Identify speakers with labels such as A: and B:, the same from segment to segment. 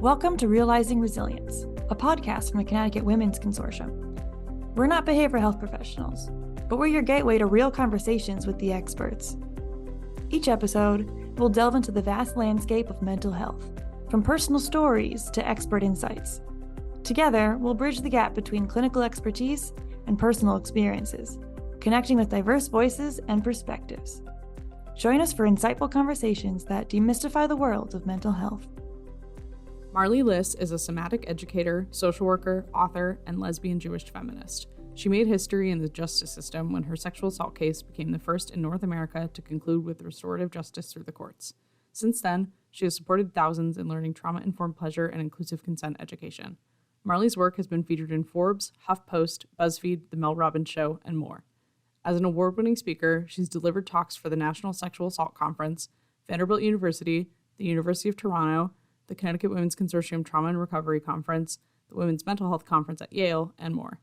A: Welcome to Realizing Resilience, a podcast from the Connecticut Women's Consortium. We're not behavioral health professionals, but we're your gateway to real conversations with the experts. Each episode, we'll delve into the vast landscape of mental health, from personal stories to expert insights. Together, we'll bridge the gap between clinical expertise and personal experiences, connecting with diverse voices and perspectives. Join us for insightful conversations that demystify the world of mental health.
B: Marlee Liss is a somatic educator, social worker, author, and lesbian Jewish feminist. She made history in the justice system when her sexual assault case became the first in North America to conclude with restorative justice through the courts. Since then, she has supported thousands in learning trauma-informed pleasure and inclusive consent education. Marlee's work has been featured in Forbes, HuffPost, BuzzFeed, The Mel Robbins Show, and more. As an award-winning speaker, she's delivered talks for the National Sexual Assault Conference, Vanderbilt University, the University of Toronto, the Connecticut Women's Consortium Trauma and Recovery Conference, the Women's Mental Health Conference at Yale, and more.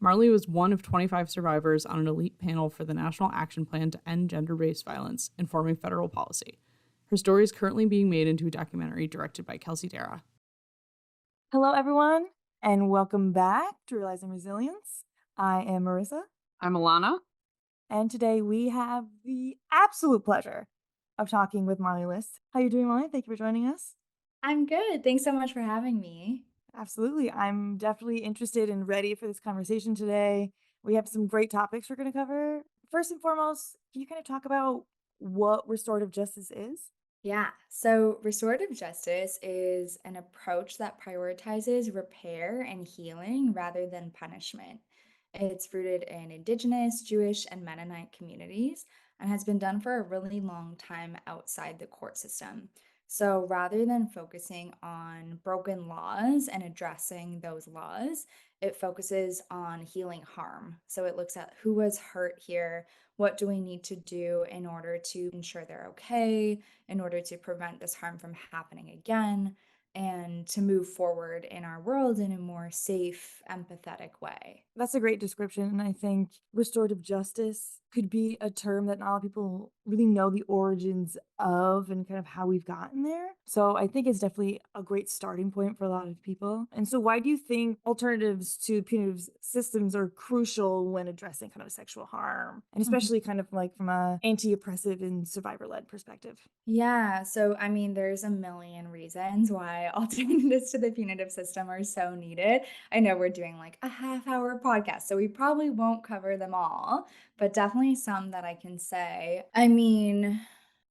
B: Marlee was one of 25 survivors on an elite panel for the National Action Plan to End Gender-Based Violence, informing federal policy. Her story is currently being made into a documentary directed by Kelsey Dara.
A: Hello, everyone, and welcome back to Realizing Resilience. I am Marisa.
B: I'm Alana.
A: And today we have the absolute pleasure of talking with Marlee Liss. How are you doing, Marlee? Thank you for joining us.
C: I'm good. Thanks so much for having me.
A: Absolutely. I'm definitely interested and ready for this conversation today. We have some great topics we're going to cover. First and foremost, can you kind of talk about what restorative justice is?
C: Yeah, so restorative justice is an approach that prioritizes repair and healing rather than punishment. It's rooted in Indigenous, Jewish, and Mennonite communities and has been done for a really long time outside the court system. So rather than focusing on broken laws and addressing those laws, it focuses on healing harm. So it looks at who was hurt here, what do we need to do in order to ensure they're okay, in order to prevent this harm from happening again, and to move forward in our world in a more safe, empathetic way.
A: That's a great description. And I think restorative justice could be a term that not a lot of people really know the origins of and kind of how we've gotten there. So I think it's definitely a great starting point for a lot of people. And so why do you think alternatives to punitive systems are crucial when addressing kind of sexual harm? And especially kind of like from a anti-oppressive and survivor-led perspective?
C: Yeah, so I mean, there's a million reasons why alternatives to the punitive system are so needed. I know we're doing like a half-hour podcast, so we probably won't cover them all, but definitely some that I can say. I mean,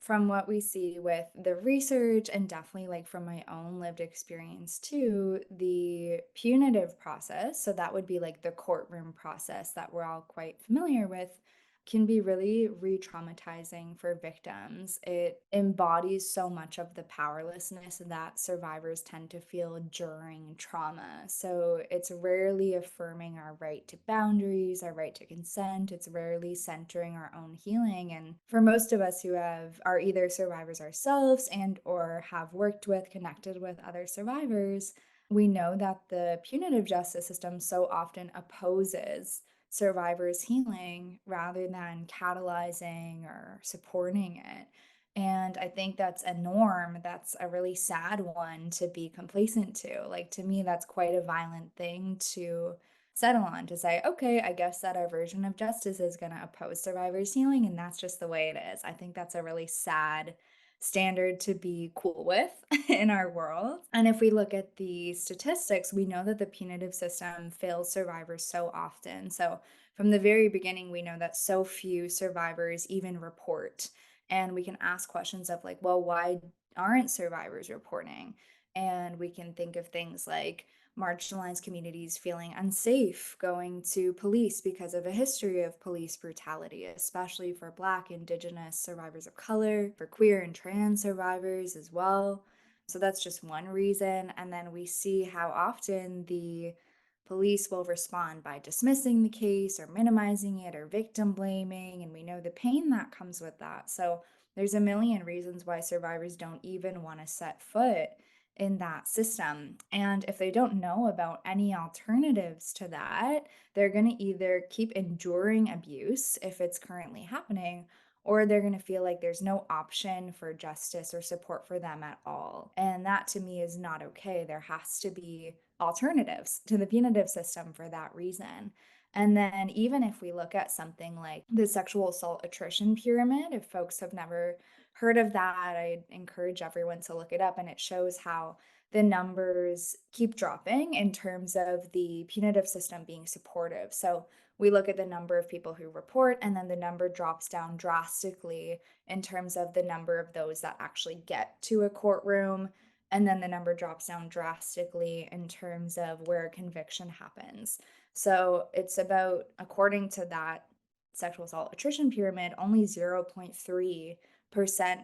C: from what we see with the research and definitely like from my own lived experience too, the punitive process, so that would be like the courtroom process that we're all quite familiar with, can be really re-traumatizing for victims. It embodies so much of the powerlessness that survivors tend to feel during trauma. So it's rarely affirming our right to boundaries, our right to consent. It's rarely centering our own healing. And for most of us who are either survivors ourselves and or have worked with, connected with other survivors, we know that the punitive justice system so often opposes survivors' healing rather than catalyzing or supporting it. And I think that's a norm. That's a really sad one to be complacent to. Like, to me, that's quite a violent thing to settle on, to say, okay, I guess that our version of justice is going to oppose survivors' healing, and that's just the way it is. I think that's a really sad standard to be cool with in our world. And if we look at the statistics, we know that the punitive system fails survivors so often. So from the very beginning, we know that so few survivors even report. And we can ask questions of like, well, why aren't survivors reporting? And we can think of things like marginalized communities feeling unsafe going to police because of a history of police brutality, especially for Black, Indigenous survivors of color, for queer and trans survivors as well. So that's just one reason. And then we see how often the police will respond by dismissing the case or minimizing it or victim blaming. And we know the pain that comes with that. So there's a million reasons why survivors don't even want to set foot in that system. And if they don't know about any alternatives to that, they're going to either keep enduring abuse if it's currently happening, or they're going to feel like there's no option for justice or support for them at all. And that to me is not okay. There has to be alternatives to the punitive system for that reason. And then, even if we look at something like the sexual assault attrition pyramid, if folks have never heard of that, I encourage everyone to look it up. And it shows how the numbers keep dropping in terms of the punitive system being supportive. So we look at the number of people who report, and then the number drops down drastically in terms of the number of those that actually get to a courtroom. And then the number drops down drastically in terms of where a conviction happens. So it's about, according to that sexual assault attrition pyramid, only 0.3%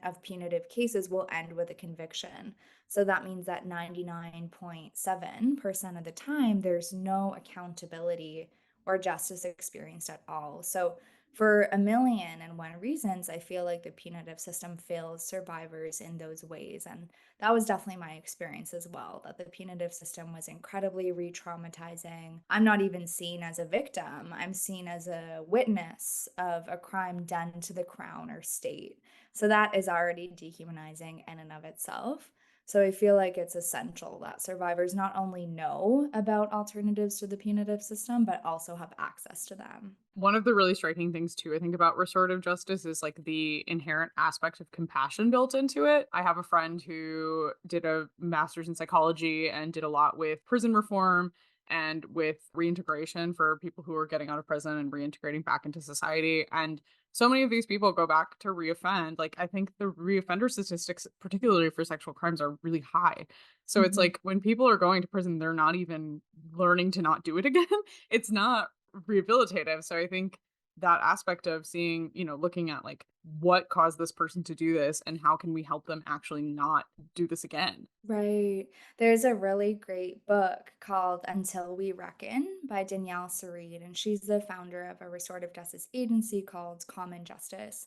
C: of punitive cases will end with a conviction. So that means that 99.7% of the time, there's no accountability or justice experienced at all. So for a million and one reasons, I feel like the punitive system fails survivors in those ways. And that was definitely my experience as well, that the punitive system was incredibly re-traumatizing. I'm not even seen as a victim. I'm seen as a witness of a crime done to the crown or state. So that is already dehumanizing in and of itself. So I feel like it's essential that survivors not only know about alternatives to the punitive system, but also have access to them.
B: One of the really striking things too, I think, about restorative justice is like the inherent aspect of compassion built into it. I have a friend who did a master's in psychology and did a lot with prison reform and with reintegration for people who are getting out of prison and reintegrating back into society. And so many of these people go back to reoffend. Like, I think the reoffender statistics, particularly for sexual crimes, are really high. So it's
C: Mhm.
B: like when people are going to prison, they're not even learning to not do it again. It's not rehabilitative. So I think that aspect of seeing, looking at like what caused this person to do this and how can we help them actually not do this again.
C: Right. There's a really great book called Until We Reckon by Danielle Sarid, and she's the founder of a restorative justice agency called Common Justice.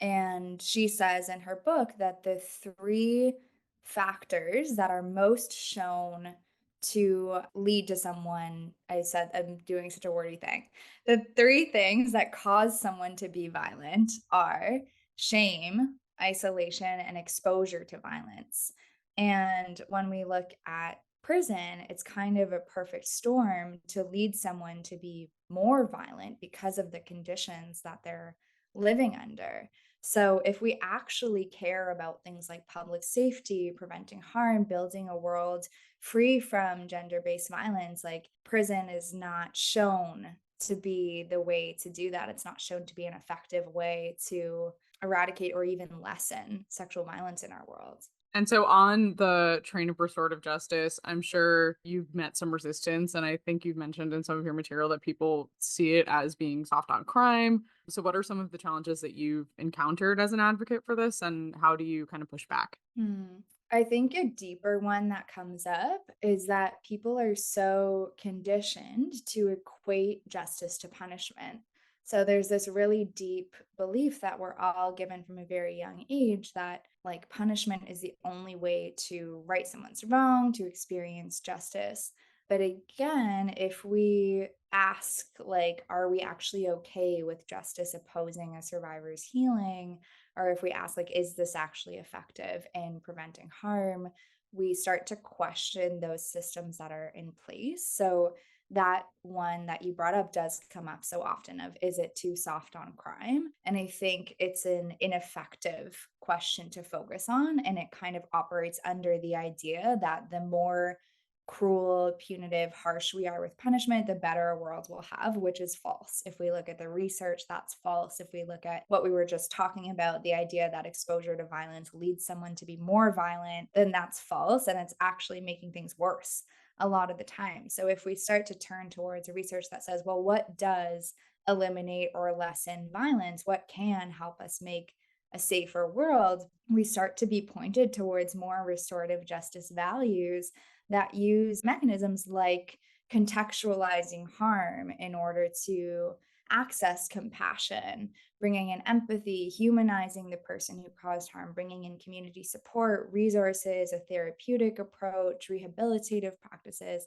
C: And she says in her book that the three factors that are most shown to lead to someone, I said, I'm doing such a wordy thing. The three things that cause someone to be violent are shame, isolation, and exposure to violence. And when we look at prison, it's kind of a perfect storm to lead someone to be more violent because of the conditions that they're living under. So, if we actually care about things like public safety, preventing harm, building a world free from gender based violence, like prison is not shown to be the way to do that. It's not shown to be an effective way to eradicate or even lessen sexual violence in our world.
B: And so on the train of restorative justice, I'm sure you've met some resistance. And I think you've mentioned in some of your material that people see it as being soft on crime. So what are some of the challenges that you've encountered as an advocate for this? And how do you kind of push back?
C: Hmm. I think a deeper one that comes up is that people are so conditioned to equate justice to punishment. So there's this really deep belief that we're all given from a very young age that like punishment is the only way to right someone's wrong, to experience justice. But again, if we ask, like, are we actually okay with justice opposing a survivor's healing? Or if we ask, like, is this actually effective in preventing harm, we start to question those systems that are in place. So that one that you brought up does come up so often of, is it too soft on crime? And I think it's an ineffective question to focus on, and it kind of operates under the idea that the more cruel, punitive, harsh we are with punishment, the better a world we'll have, which is false. If we look at the research, that's false. If we look at what we were just talking about, the idea that exposure to violence leads someone to be more violent, then that's false. And it's actually making things worse a lot of the time. So if we start to turn towards a research that says, well, what does eliminate or lessen violence? What can help us make a safer world? We start to be pointed towards more restorative justice values that use mechanisms like contextualizing harm in order to access compassion, bringing in empathy, humanizing the person who caused harm, bringing in community support, resources, a therapeutic approach, rehabilitative practices.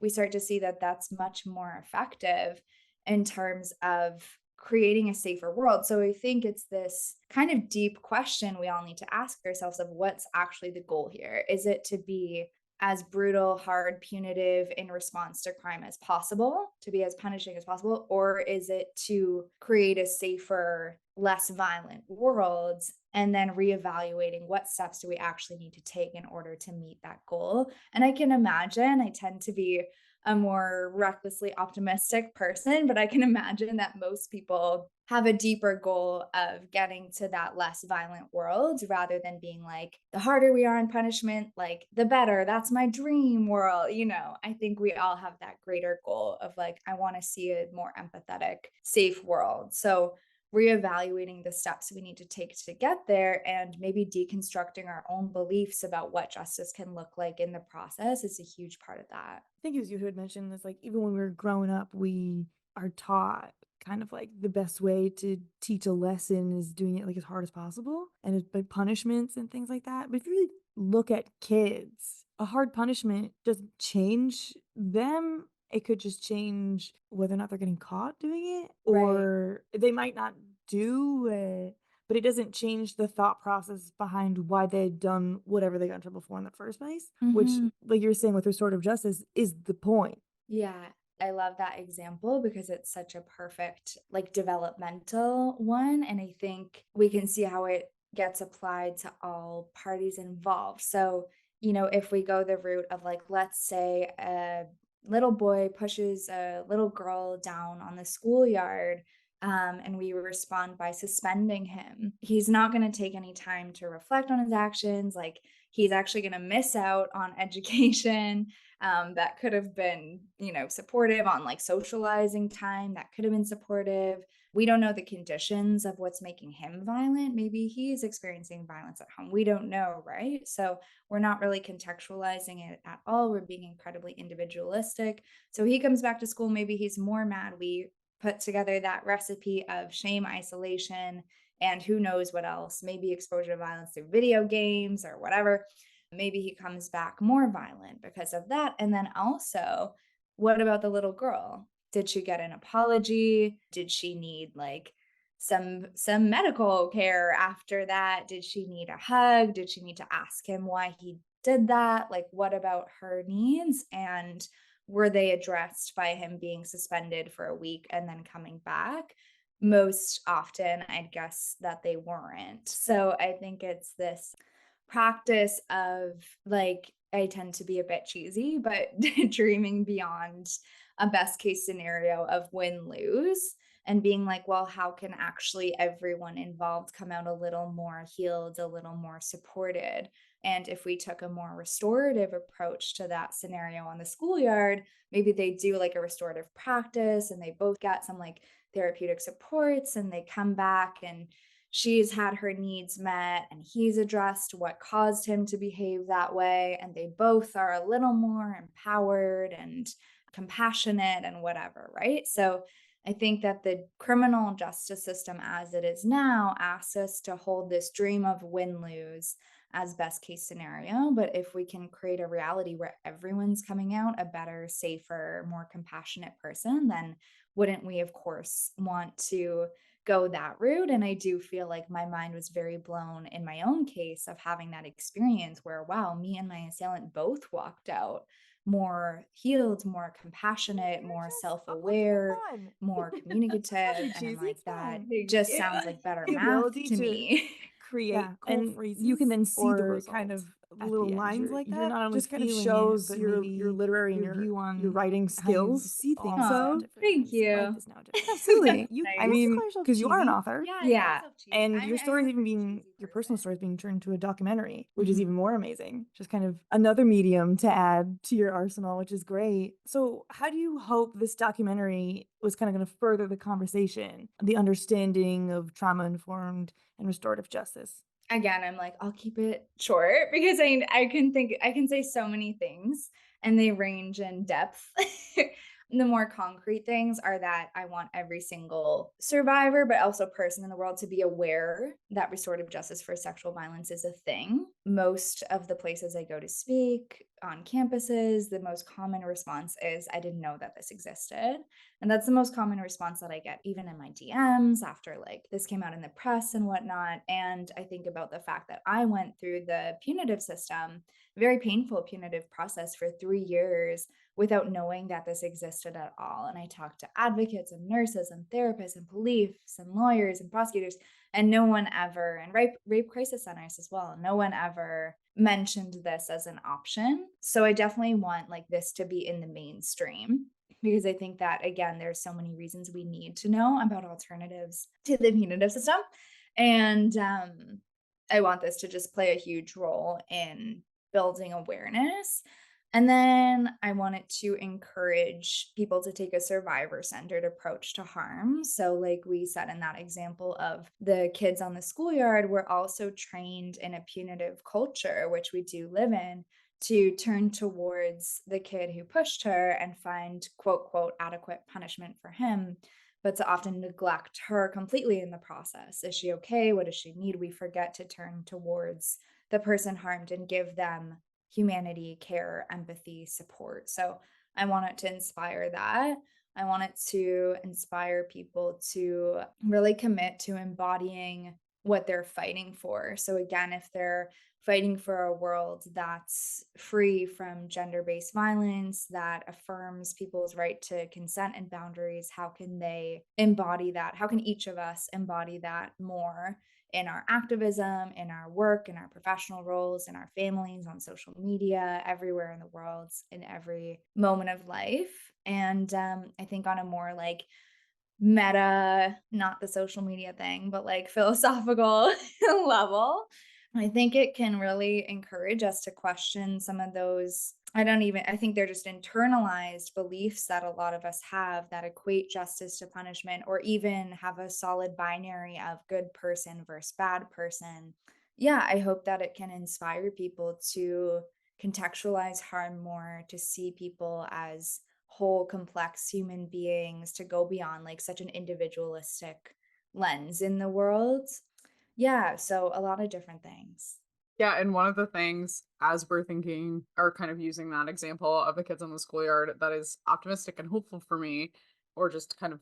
C: We start to see that that's much more effective in terms of creating a safer world. So I think it's this kind of deep question we all need to ask ourselves of what's actually the goal here. Is it to be as brutal, hard, punitive in response to crime as possible, to be as punishing as possible? Or is it to create a safer, less violent world and then reevaluating what steps do we actually need to take in order to meet that goal? And I can imagine, I tend to be a more recklessly optimistic person, but I can imagine that most people have a deeper goal of getting to that less violent world rather than being like, the harder we are in punishment, like the better. That's my dream world. I think we all have that greater goal of like, I want to see a more empathetic, safe world. So reevaluating the steps we need to take to get there and maybe deconstructing our own beliefs about what justice can look like in the process is a huge part of that.
A: I think it was you who had mentioned this, like, even when we were growing up, we are taught kind of like the best way to teach a lesson is doing it like as hard as possible and it's by punishments and things like that. But if you really look at kids, a hard punishment doesn't change them. It could just change whether or not they're getting caught doing it,
C: Right.
A: or they might not do it, but it doesn't change the thought process behind why they'd done whatever they got in trouble for in the first place, which,
C: Mhm.
A: like you were saying with restorative justice, is the point.
C: Yeah, I love that example because it's such a perfect, like, developmental one, and I think we can see how it gets applied to all parties involved. So, if we go the route of, like, let's say a little boy pushes a little girl down on the schoolyard, and we respond by suspending him, he's not gonna take any time to reflect on his actions, like, he's actually gonna miss out on education, that could have been, supportive on like socializing time, that could have been supportive. We don't know the conditions of what's making him violent. Maybe he's experiencing violence at home. We don't know, right? So we're not really contextualizing it at all. We're being incredibly individualistic. So he comes back to school, maybe he's more mad. We put together that recipe of shame, isolation, and who knows what else, maybe exposure to violence through video games or whatever. Maybe he comes back more violent because of that. And then also, what about the little girl? Did she get an apology? Did she need like some medical care after that? Did she need a hug? Did she need to ask him why he did that? Like, what about her needs? And were they addressed by him being suspended for a week and then coming back? Most often, I'd guess that they weren't. So I think it's this practice of like, I tend to be a bit cheesy, but dreaming beyond a best case scenario of win lose and being like, well, how can actually everyone involved come out a little more healed, a little more supported? And if we took a more restorative approach to that scenario on the schoolyard, maybe they do like a restorative practice and they both get some like therapeutic supports and they come back and she's had her needs met and he's addressed what caused him to behave that way. And they both are a little more empowered and compassionate and whatever, right? So I think that the criminal justice system as it is now asks us to hold this dream of win lose as best case scenario. But if we can create a reality where everyone's coming out a better, safer, more compassionate person, then wouldn't we, of course, want to go that route? And I do feel like my mind was very blown in my own case of having that experience where, wow, me and my assailant both walked out more healed, more compassionate,
A: You're
C: more
A: just having
C: self-aware,
A: fun.
C: more communicative. And I'm
A: Cheesy,
C: like,
A: it's
C: that
A: fine.
C: just
A: Yeah,
C: sounds like better
A: the
C: math
A: ability
C: to
A: to
C: me.
A: create
D: Yeah,
A: cool
D: and
A: phrases
D: you can then see the
A: or kind
D: result
A: of
D: at
A: little
D: the end.
A: lines
D: You're,
A: like
D: you're
A: that
D: not only
A: just kind of
D: feeling
A: shows
D: it, but
A: your
D: maybe
A: literary and
D: your view
A: your
D: on
A: writing
D: how you
A: skills
D: see things
A: also.
C: Thank
D: I
C: you.
D: like this now.
A: Absolutely.
D: You
A: I
C: Nice.
A: mean,
D: call yourself
A: because you are an
D: cheesy.
A: author.
C: Yeah, I call
A: Yeah.
C: myself cheesy.
A: And
C: I'm
A: your stories
C: a
A: even
C: very
A: being
C: cheesy
A: your personal
C: person.
A: stories being turned into a documentary, which is
C: Mhm.
A: even more amazing. Just kind of another medium to add to your arsenal, which is great. So, how do you hope this documentary was kind of going to further the conversation, the understanding of trauma informed and restorative justice?
C: Again, I'm like, I'll keep it short because I can say so many things and they range in depth. The more concrete things are that I want every single survivor, but also person in the world to be aware that restorative justice for sexual violence is a thing. Most of the places I go to speak, on campuses, the most common response is, I didn't know that this existed. And that's the most common response that I get, even in my DMs after like this came out in the press and whatnot. And I think about the fact that I went through the punitive system, very painful punitive process for 3 years without knowing that this existed at all. And I talked to advocates and nurses and therapists and police and lawyers and prosecutors, and no one ever, and rape crisis centers as well, no one ever mentioned this as an option. So I definitely want like this to be in the mainstream, because I think that again there's so many reasons we need to know about alternatives to the punitive system. And I want this to just play a huge role in building awareness. And then I wanted to encourage people to take a survivor centered approach to harm. So, like we said in that example of the kids on the schoolyard, we're also trained in a punitive culture, which we do live in, to turn towards the kid who pushed her and find quote, quote, adequate punishment for him, but to often neglect her completely in the process. Is she okay? What does she need? We forget to turn towards the person harmed and give them humanity, care, empathy, support. So I want it to inspire that. I want it to inspire people to really commit to embodying what they're fighting for. So again, if they're fighting for a world that's free from gender-based violence, that affirms people's right to consent and boundaries, how can they embody that? How can each of us embody that more in our activism, in our work, in our professional roles, in our families, on social media, everywhere in the world, in every moment of life? And I think on a more like meta, not the social media thing, but like philosophical level, I think it can really encourage us to question some of those. I think they're just internalized beliefs that a lot of us have that equate justice to punishment, or even have a solid binary of good person versus bad person. Yeah, I hope that it can inspire people to contextualize harm more, to see people as whole, complex human beings, to go beyond like such an individualistic lens in the world. Yeah, so a lot of different things.
B: Yeah, and one of the things as we're thinking or kind of using that example of the kids on the schoolyard that is optimistic and hopeful for me, or just kind of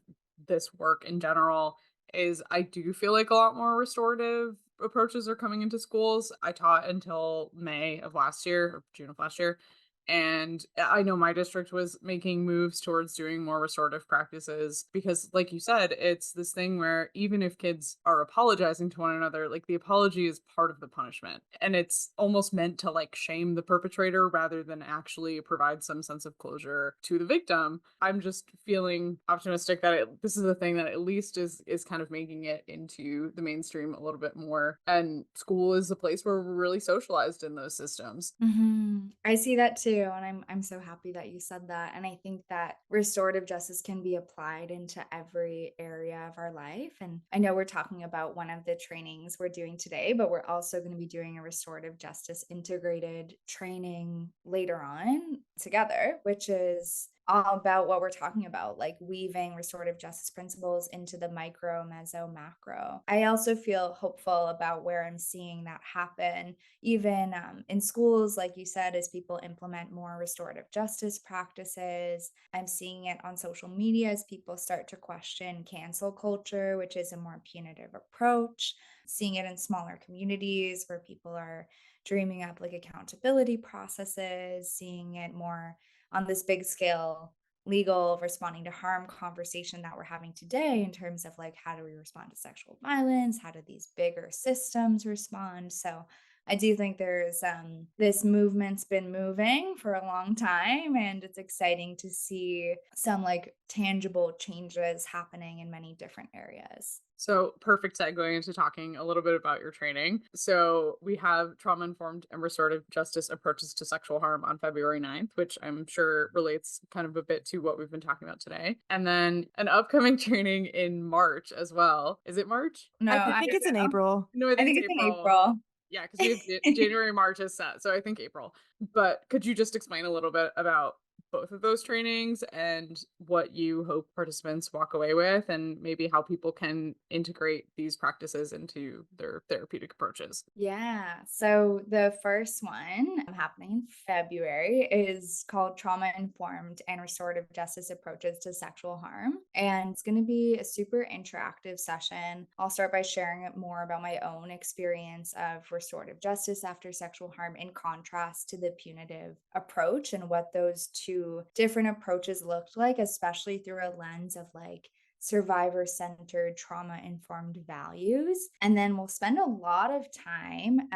B: this work in general, is I do feel like a lot more restorative approaches are coming into schools. I taught until May of last year or June of last year. And I know my district was making moves towards doing more restorative practices because, like you said, it's this thing where even if kids are apologizing to one another, like the apology is part of the punishment. And it's almost meant to like shame the perpetrator rather than actually provide some sense of closure to the victim. I'm just feeling optimistic that this is a thing that at least is kind of making it into the mainstream a little bit more. And school is the place where we're really socialized in those systems.
C: I see that too, and I'm so happy that you said that. And I think that restorative justice can be applied into every area of our life. And I know we're talking about one of the trainings we're doing today, but we're also going to be doing a restorative justice integrated training later on together, which is all about what we're talking about, like weaving restorative justice principles into the micro, meso, macro. I also feel hopeful about where I'm seeing that happen, even in schools, like you said, as people implement more restorative justice practices. I'm seeing it on social media as people start to question cancel culture, which is a more punitive approach. Seeing it in smaller communities where people are dreaming up like accountability processes, seeing it more on this big scale legal responding to harm conversation that we're having today, in terms of like how do we respond to sexual violence, how do these bigger systems respond. So I do think there's this movement's been moving for a long time, and it's exciting to see some like tangible changes happening in many different areas.
B: So, perfect segue into talking a little bit about your training. So, we have trauma informed and restorative justice approaches to sexual harm on February 9th, which I'm sure relates kind of a bit to what we've been talking about today. And then an upcoming training in March as well. Is it March?
C: No,
A: I think it's in April.
B: No, I
C: I
B: think
C: think
B: it's
C: it's in
B: April.
C: April.
B: Yeah, because we have January, March is set. So I think April. But could you just explain a little bit about both of those trainings and what you hope participants walk away with, and maybe how people can integrate these practices into their therapeutic approaches.
C: Yeah. So the first one happening in February is called Trauma Informed and Restorative Justice Approaches to Sexual Harm. And it's going to be a super interactive session. I'll start by sharing more about my own experience of restorative justice after sexual harm in contrast to the punitive approach and what those two different approaches looked like, especially through a lens of like survivor centered, trauma informed values. And then we'll spend a lot of time,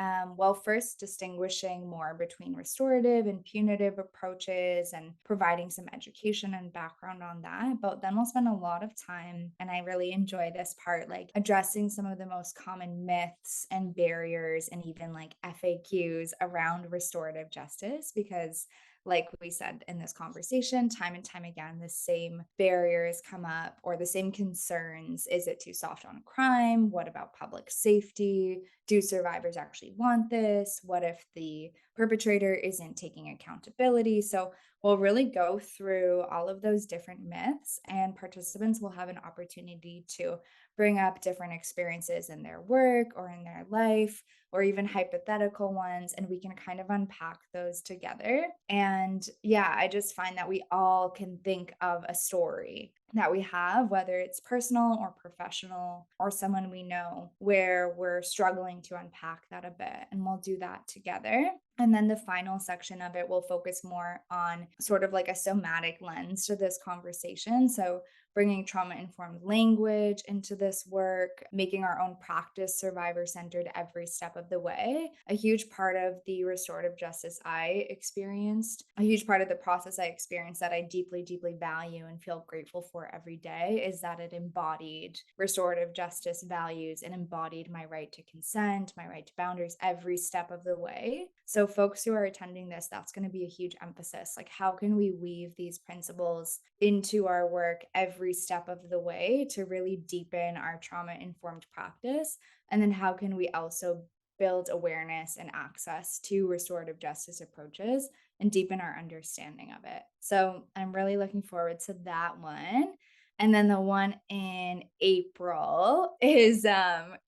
C: first distinguishing more between restorative and punitive approaches and providing some education and background on that. But then we'll spend a lot of time, and I really enjoy this part, like addressing some of the most common myths and barriers and even like FAQs around restorative justice, because like we said in this conversation, time and time again, the same barriers come up or the same concerns. Is it too soft on crime? What about public safety? Do survivors actually want this? What if the perpetrator isn't taking accountability? So we'll really go through all of those different myths, and participants will have an opportunity to bring up different experiences in their work or in their life, or even hypothetical ones, and we can kind of unpack those together. And yeah, I just find that we all can think of a story that we have, whether it's personal or professional or someone we know, where we're struggling to unpack that a bit. And we'll do that together. And then the final section of it will focus more on sort of like a somatic lens to this conversation. So bringing trauma informed language into this work, making our own practice survivor centered every step of the way. A huge part of the restorative justice I experienced, a huge part of the process I experienced that I deeply, deeply value and feel grateful for every day is that it embodied restorative justice values and embodied my right to consent, my right to boundaries every step of the way. So, folks who are attending this, that's going to be a huge emphasis. Like, how can we weave these principles into our work every step of the way to really deepen our trauma informed practice? And then, how can we also build awareness and access to restorative justice approaches and deepen our understanding of it? So, I'm really looking forward to that one. And then the one in April is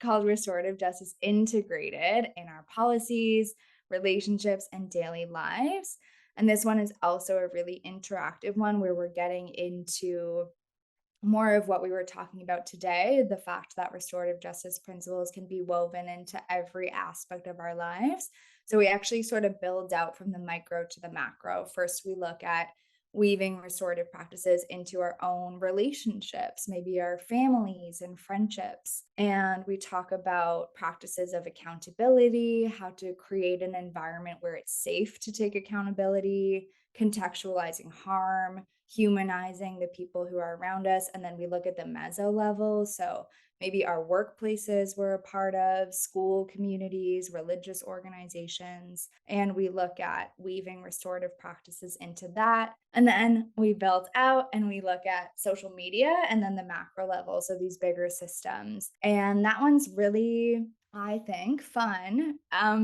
C: called Restorative Justice Integrated in Our Policies, Relationships, and Daily Lives. And this one is also a really interactive one where we're getting into more of what we were talking about today, the fact that restorative justice principles can be woven into every aspect of our lives. So we actually sort of build out from the micro to the macro. First, we look at weaving restorative practices into our own relationships, maybe our families and friendships. And we talk about practices of accountability, how to create an environment where it's safe to take accountability, contextualizing harm, humanizing the people who are around us. And then we look at the meso level. So maybe our workplaces we're a part of, school communities, religious organizations. And we look at weaving restorative practices into that. And then we build out and we look at social media and then the macro level. So these bigger systems. And that one's really, I think, fun,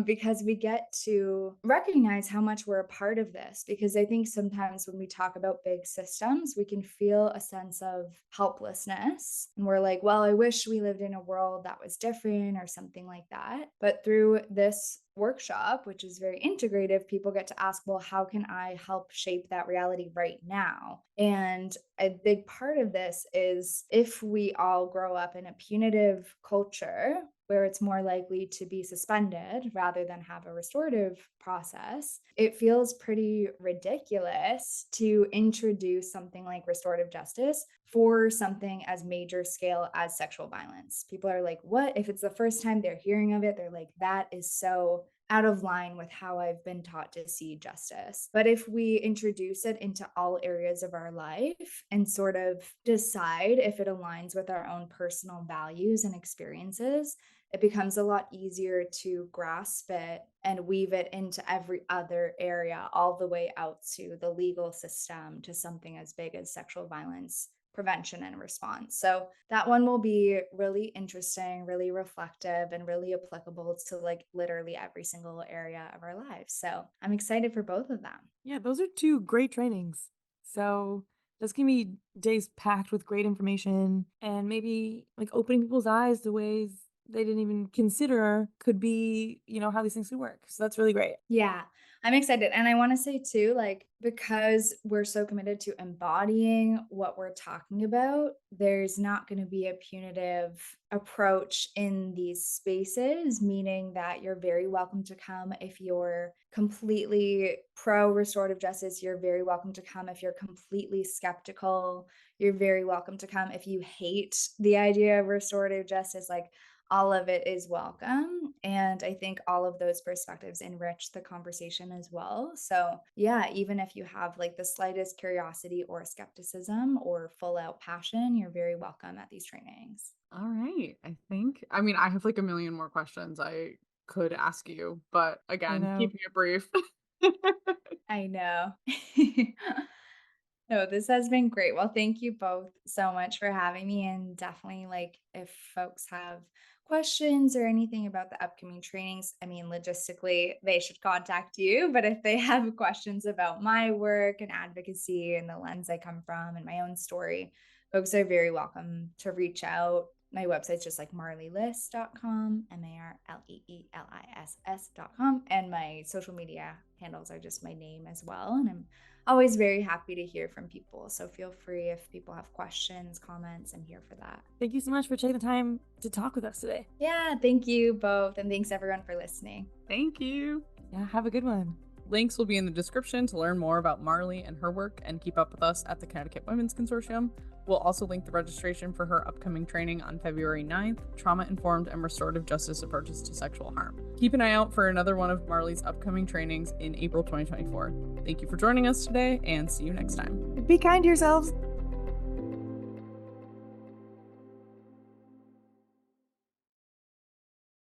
C: because we get to recognize how much we're a part of this. Because I think sometimes when we talk about big systems, we can feel a sense of helplessness. And we're like, well, I wish we lived in a world that was different or something like that. But through this workshop, which is very integrative, people get to ask, well, how can I help shape that reality right now? And a big part of this is if we all grow up in a punitive culture where it's more likely to be suspended rather than have a restorative process, it feels pretty ridiculous to introduce something like restorative justice for something as major scale as sexual violence. People are like, what? If it's the first time they're hearing of it, they're like, that is so out of line with how I've been taught to see justice. But if we introduce it into all areas of our life and sort of decide if it aligns with our own personal values and experiences, it becomes a lot easier to grasp it and weave it into every other area, all the way out to the legal system, to something as big as sexual violence prevention and response. So that one will be really interesting, really reflective, and really applicable to like literally every single area of our lives. So I'm excited for both of them.
A: Yeah, those are two great trainings. So that's gonna be days packed with great information and maybe like opening people's eyes to ways they didn't even consider could be, how these things could work. So that's really great.
C: Yeah, I'm excited. And I want to say too, like, because we're so committed to embodying what we're talking about, there's not going to be a punitive approach in these spaces, meaning that you're very welcome to come if you're completely pro restorative justice. You're very welcome to come if you're completely skeptical. You're very welcome to come if you hate the idea of restorative justice. Like, all of it is welcome. And I think all of those perspectives enrich the conversation as well. So, yeah, even if you have like the slightest curiosity or skepticism or full out passion, you're very welcome at these trainings.
B: All right. I mean, I have like a million more questions I could ask you, but
A: I
B: again,
A: know.
B: keeping it brief.
C: I know. No, this has been great. Well, thank you both so much for having me. And definitely, like, if folks have questions or anything about the upcoming trainings, I mean, logistically, they should contact you. But if they have questions about my work and advocacy and the lens I come from and my own story, folks are very welcome to reach out. My website's just like marleeliss.com, marleeliss.com. And my social media handles are just my name as well. And I'm always very happy to hear from people. So feel free if people have questions, comments, I'm here for that.
A: Thank you so much for taking the time to talk with us today.
C: Yeah, thank you both. And thanks everyone for listening.
B: Thank you.
A: Yeah, have a good one.
B: Links will be in the description to learn more about Marlee and her work and keep up with us at the Connecticut Women's Consortium. We'll also link the registration for her upcoming training on February 9th, Trauma-Informed and Restorative Justice Approaches to Sexual Harm. Keep an eye out for another one of Marlee's upcoming trainings in April 2024. Thank you for joining us today, and see you next time.
A: Be kind to yourselves.